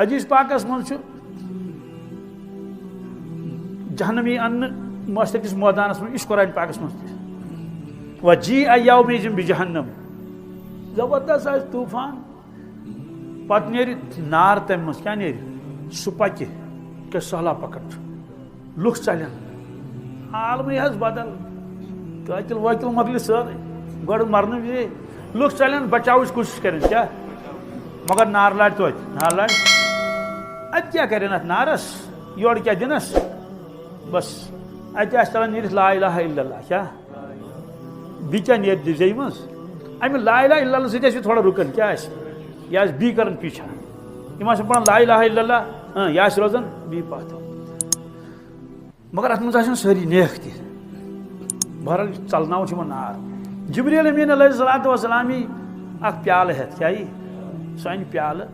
حدیث پاکس من جہنمی ان معاشر کس میدانس من یہ قرآن پاکس من وجیء یومئذ بجہنم زبردست آس طوفان پتہ نیرِ نار تمہ مز کیا نیرِ سہ پکہ کہ سہلاب پکڑ لُکھ ژلن عالمٕے حظ بدل قٲتِل وٲتِل مۄکلہِ سٲرٕے گۄڈٕ مرنہٕ وِزِ لُکھ ژلن بچاوٕچ کوٗشش کرن کیا مگر نار لاڑِ توتہِ نار لاڑِ اتہِ کیٛاہ کرن اتھ نارس یورٕ کیٛاہ دِنس بس اتہِ آسہِ چلان نیٖرِتھ لا الہ الا اللہ کیا بیٚیہِ کیٛاہ نیرِ زیٚیہِ منٛز امہِ لا الہ الا اللہ سۭتۍ آسہِ تھوڑا رُکن کیٛاہ آسہِ یہِ آسہِ بیٚیہِ کران پیچھا یِم آسن پران لا الہ الا اللہ یہِ آسہِ روزان بیٚیہِ پتھ مگر اتھ منٛز آسن سٲری نیک تہِ بہرحال ژلناوُن چھُ یِمن نار جبریل امین علیہ الصلوۃ والسلام یی اکھ پیالہٕ ہٮ۪تھ کیٛاہ یی سُہ انہِ پیالہٕ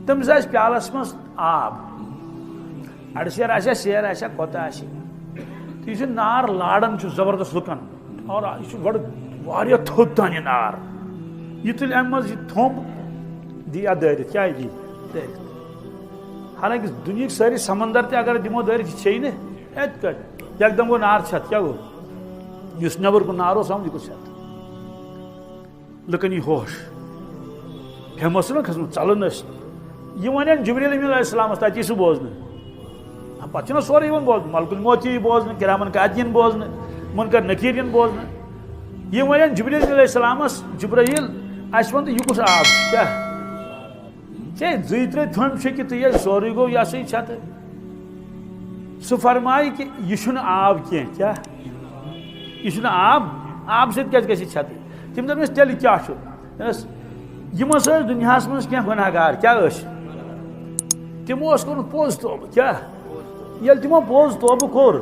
تٔمِس آسہِ پیالس منٛز آب اڑٕ سیر آسیا کوتاہ آسہِ تہٕ یہِ چھُ نار لاران چھُ زبردست لُکن اور یہِ چھُ گۄڈٕ واریاہ تھوٚد تام یہِ نار یہِ تُلہِ امہِ منٛز یہِ تھوٚمب دی اتھ دٲرِتھ کیٛاہ دی دٲرِتھ حالانکہِ دُنہِکۍ سٲری سمندر تہِ اگر دِمو دٲرِتھ یہِ چھیی نہٕ اَتہِ کتہِ یکدم گوٚو نار چھت کیٛاہ گوٚو یُس نیبر کُن نار اوس آمُت یہِ گوٚو چھت لُکن یی ہوش ہیٚمت ٲس نہ کھٔژمٕژ ژلان ٲسۍ یہِ وَنن جبریل امین علیہ السلامس تَتہِ یی سُہ بوزنہٕ پتہٕ چھُنہ سورُے یِوان بوزنہٕ ملکُل موت یی بوزنہٕ کِرامن کاتِبیٖن بوزنہٕ مُنکر نکیٖر یِن بوزنہٕ یہِ وَنن جبریل علیہ السلامس جبرائیل اَسہِ وَن تہٕ یہِ کُس آب کیٛاہ ژےٚ زٕے ترٛےٚ تھوٚمۍ چھِکہِ تہٕ یہِ سورُے گوٚو یہِ ہسا یہِ چھتہٕ سُہ فرمایہِ کہِ یہِ چھُنہٕ آب کینٛہہ کیٛاہ یہِ چھُنہٕ آب سۭتۍ کیٛازِ گژھِ یہِ چھتہٕ تِم دَپنَس تیٚلہِ کیٛاہ چھُ دَپنَس یِم ہسا ٲسۍ دُنیاہس منٛز کینٛہہ گۄناہ گار کیٛاہ ٲسۍ تِمو اوس کوٚرمُت پوٚز توبہٕ کیٛاہ ییٚلہِ تِمو پوٚز توبہٕ کوٚر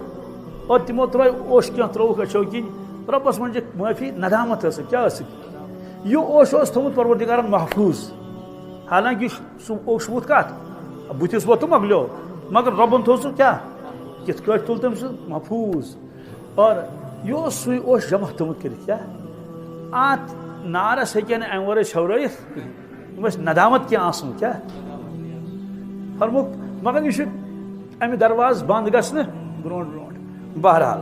اور تِمو ترٛٲے اوٚش کینٛہہ ترٛووُکھ أچھو کِنۍ رۄبس منٛزِکھ معٲفی ندامت ٲسٕکھ کیٛاہ ٲسٕکھ یہِ اوٚش اوس تھوٚمُت پروردِگارن محفوٗظ حالانکہِ سُہ اوٚش ووٚتھ کتھ بٕتھِس ووٚتھ تہٕ مۄکلیو مگر رۄبن تھوٚو سُہ کیٛاہ کِتھ کٲٹھۍ تُل تٔمۍ سُہ محفوٗظ اور یہِ اوس سُے اوٚش جمع تھوٚمُت کٔرِتھ کیٛاہ اتھ نارس ہیٚکہِ نہٕ امہِ ورٲے شۄرٲیِتھ یِم ٲسۍ ندامت کینٛہہ آسُن کیٛاہ فرمووُکھ مگر یہِ چھُ امہِ درواز بنٛد گژھنہٕ برونٛٹھ برونٛٹھ بہرحال